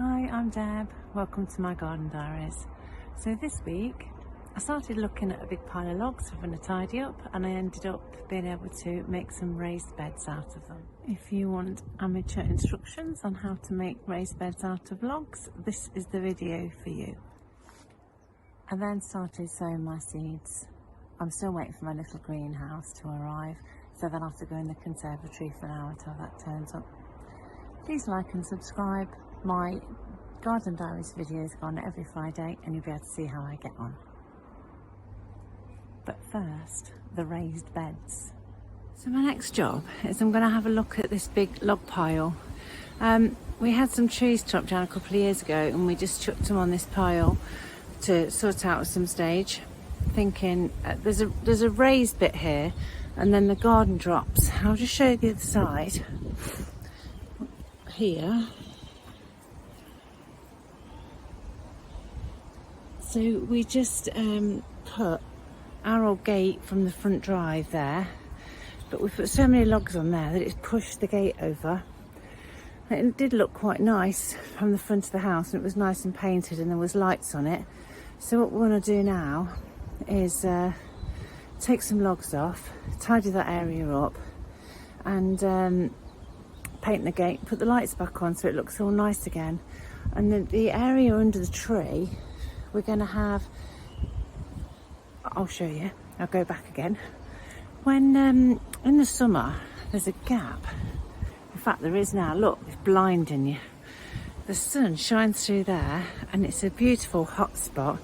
Hi, I'm Deb. Welcome to my garden diaries. So this week I started looking at a big pile of logs having a tidy up, and I ended up being able to make some raised beds out of them. If you want amateur instructions on how to make raised beds out of logs, this is the video for you. I then started sowing my seeds. I'm still waiting for my little greenhouse to arrive, so then I have to go in the conservatory for an hour till that turns up. Please like and subscribe. My garden diaries videos go on every Friday and you'll be able to see how I get on. But first, the raised beds. So my next job is I'm going to have a look at this big log pile. We had some trees chopped down a couple of years ago and we just chucked them on this pile to sort out at some stage, thinking there's a raised bit here and then the garden drops. I'll just show you the other side. Here. So we just put our old gate from the front drive there, but we put so many logs on there that it's pushed the gate over. And it did look quite nice from the front of the house, and it was nice and painted and there was lights on it. So what we want to do now is take some logs off, tidy that area up, and paint the gate, put the lights back on so it looks all nice again. And then the area under the tree, we're going to have, I'll show you, I'll go back again. When in the summer there's a gap, in fact there is now, look, it's blinding you. The sun shines through there and it's a beautiful hot spot,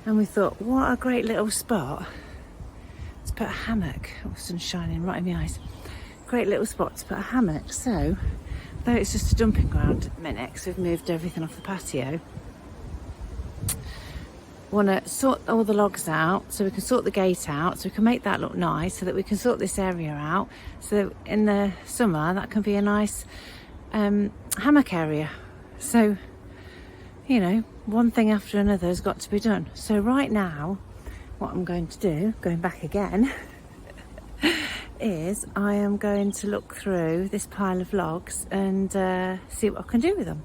and we thought what a great little spot to put a hammock. Oh, sun's shining right in my eyes. Great little spot to put a hammock. So though it's just a dumping ground at the minute because we've moved everything off the patio, want to sort all the logs out so we can sort the gate out, so we can make that look nice, so that we can sort this area out, so in the summer that can be a nice hammock area. So, you know, one thing after another has got to be done. So right now what I'm going to do, going back again, is I am going to look through this pile of logs and see what I can do with them.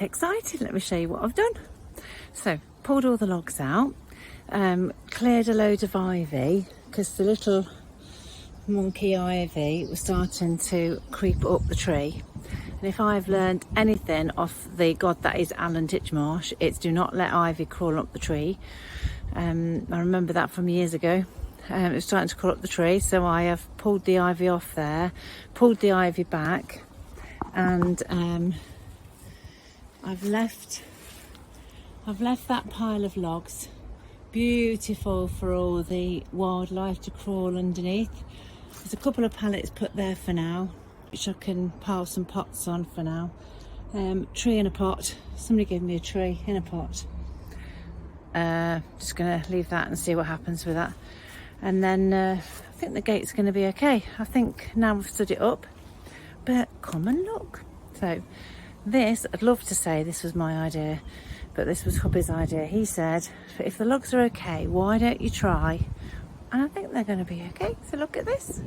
Excited, let me show you what I've done. So pulled all the logs out, cleared a load of ivy because the little monkey ivy was starting to creep up the tree, and if I've learned anything off the god that is Alan Titchmarsh, it's do not let ivy crawl up the tree. I remember that from years ago. It was starting to crawl up the tree, so I have pulled the ivy off there, pulled the ivy back, and I've left that pile of logs beautiful for all the wildlife to crawl underneath. There's a couple of pallets put there for now, which I can pile some pots on for now. Tree in a pot. Somebody gave me a tree in a pot. Just going to leave that and see what happens with that. And then I think the gate's going to be okay. I think now we've stood it up, but come and look. So this, I'd love to say this was my idea, but this was hubby's idea. He said, if the logs are okay, why don't you try? And I think they're going to be okay. So look at this.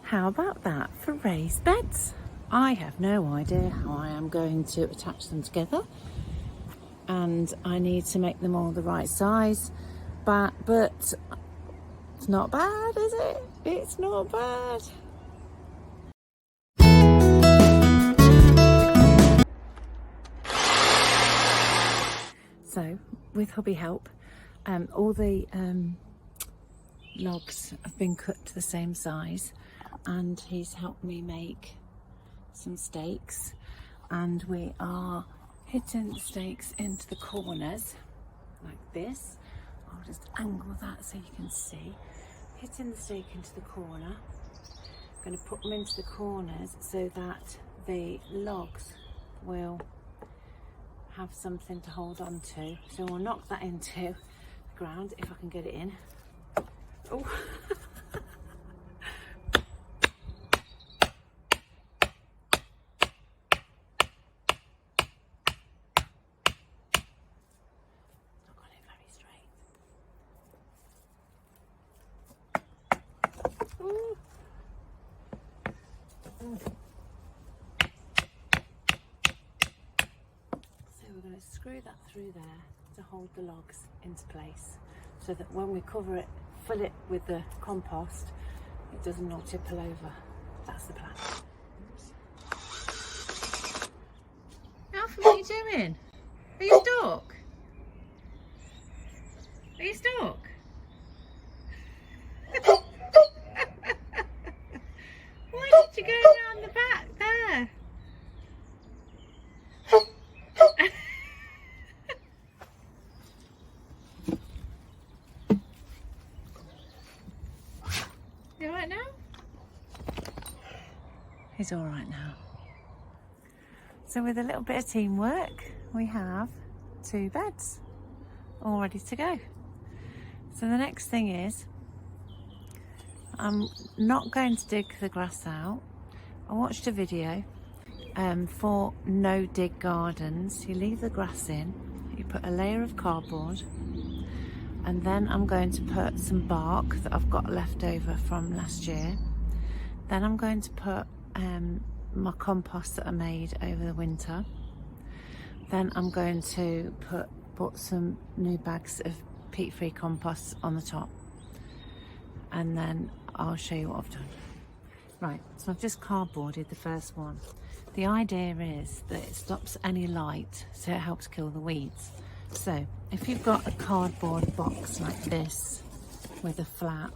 How about that for raised beds? I have no idea how I am going to attach them together, and I need to make them all the right size, but it's not bad, is it? It's not bad. So, with hubby help, all the logs have been cut to the same size, and he's helped me make some stakes, and we are hitting the stakes into the corners like this. I'll just angle that so you can see. Hitting the stake into the corner. I'm going to put them into the corners so that the logs will have something to hold on to. So we'll knock that into the ground if I can get it in. Oh. screw that through there to hold the logs into place, so that when we cover it, fill it with the compost, it doesn't all tipple over. That's the plan. Alfie, what are you doing? Are you stuck? Are you stuck? Why did you go around the back there? You alright now? He's alright now. So with a little bit of teamwork, we have 2 beds all ready to go. So the next thing is, I'm not going to dig the grass out. I watched a video for no dig gardens. You leave the grass in, you put a layer of cardboard, and then I'm going to put some bark that I've got left over from last year. Then I'm going to put my compost that I made over the winter. Then I'm going to put some new bags of peat-free compost on the top, and then I'll show you what I've done. Right, so I've just cardboarded the first one. The idea is that it stops any light, so it helps kill the weeds. So if you've got a cardboard box like this with a flap,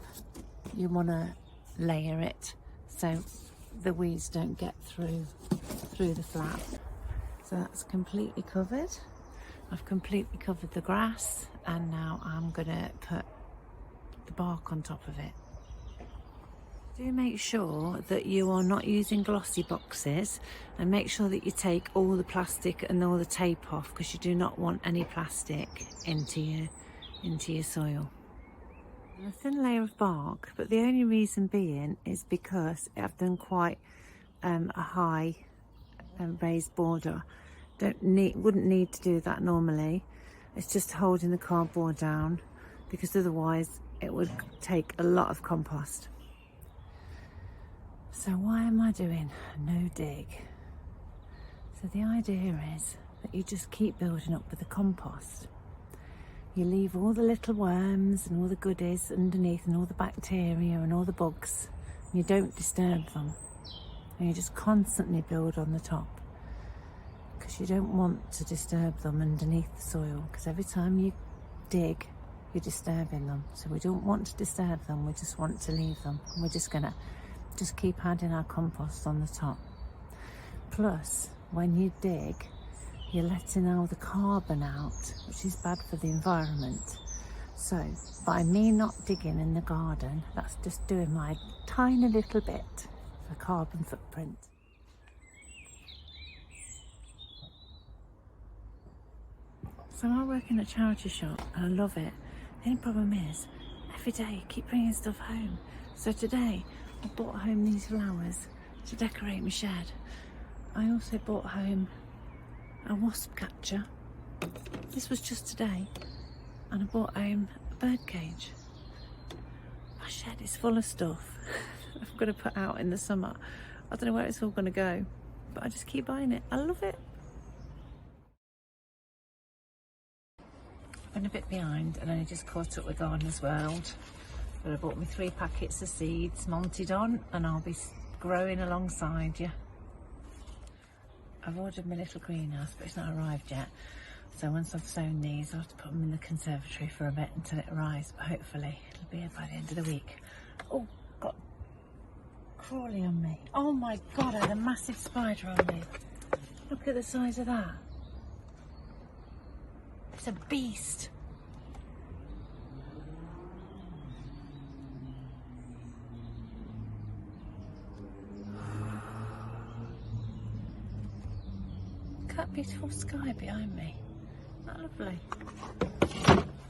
you want to layer it so the weeds don't get through the flap. So that's completely covered. I've completely covered the grass, and now I'm gonna put the bark on top of it. Do make sure that you are not using glossy boxes, and make sure that you take all the plastic and all the tape off, because you do not want any plastic into your soil. And a thin layer of bark, but the only reason being is because I've done quite a high raised border. Wouldn't need to do that normally. It's just holding the cardboard down, because otherwise it would take a lot of compost. So why am I doing no dig? So the idea is that you just keep building up with the compost. You leave all the little worms and all the goodies underneath, and all the bacteria and all the bugs. And you don't disturb them. And you just constantly build on the top, because you don't want to disturb them underneath the soil, because every time you dig, you're disturbing them. So we don't want to disturb them, we just want to leave them. And we're just gonna keep adding our compost on the top. Plus, when you dig, you're letting all the carbon out, which is bad for the environment. So by me not digging in the garden, that's just doing my tiny little bit for carbon footprint. So I work in a charity shop and I love it. The only problem is, every day I keep bringing stuff home. So today I brought home these flowers to decorate my shed. I also brought home a wasp catcher. This was just today. And I brought home a bird cage. My shed is full of stuff I've got to put out in the summer. I don't know where it's all going to go, but I just keep buying it. I love it. I've been a bit behind and only just caught up with Gardener's World. But I bought me 3 packets of seeds mounted on, and I'll be growing alongside you. I've ordered my little greenhouse, but it's not arrived yet. So once I've sown these, I'll have to put them in the conservatory for a bit until it arrives. But hopefully it'll be here by the end of the week. Oh, got crawly on me. Oh my God, I had a massive spider on me. Look at the size of that. It's a beast. Look at that beautiful sky behind me. Isn't that lovely?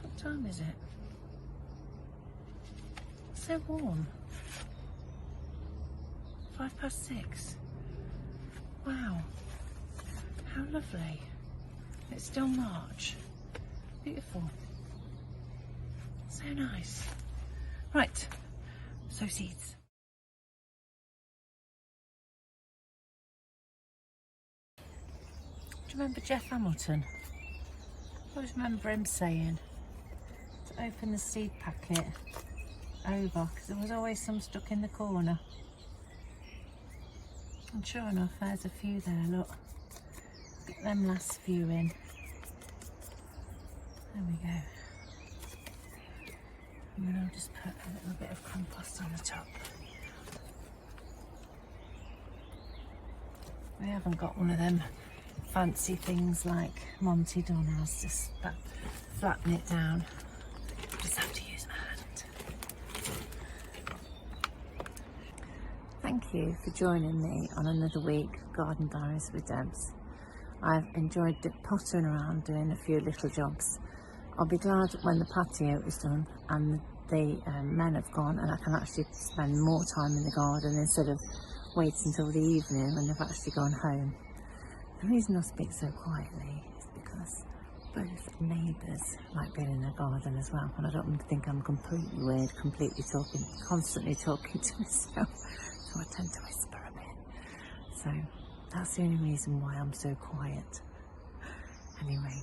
What time is it? It's so warm. 6:05. Wow. How lovely. It's still March. Beautiful. So nice. Right. Sow seeds. Do you remember Jeff Hamilton? I always remember him saying to open the seed packet over, because there was always some stuck in the corner. And sure enough, there's a few there, look. Get them last few in. There we go. And then I'll just put a little bit of compost on the top. We haven't got one of them fancy things like Monty Don has, just flatten it down. Just have to use my hand. Thank you for joining me on another week of Garden Diaries with Debs. I've enjoyed pottering around doing a few little jobs. I'll be glad when the patio is done and the men have gone and I can actually spend more time in the garden instead of waiting until the evening when they've actually gone home. The reason I speak so quietly is because both neighbours like being in the garden as well, and I don't want them to think I'm completely weird, constantly talking to myself, so I tend to whisper a bit. So that's the only reason why I'm so quiet. Anyway,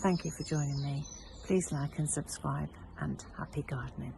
thank you for joining me. Please like and subscribe, and happy gardening.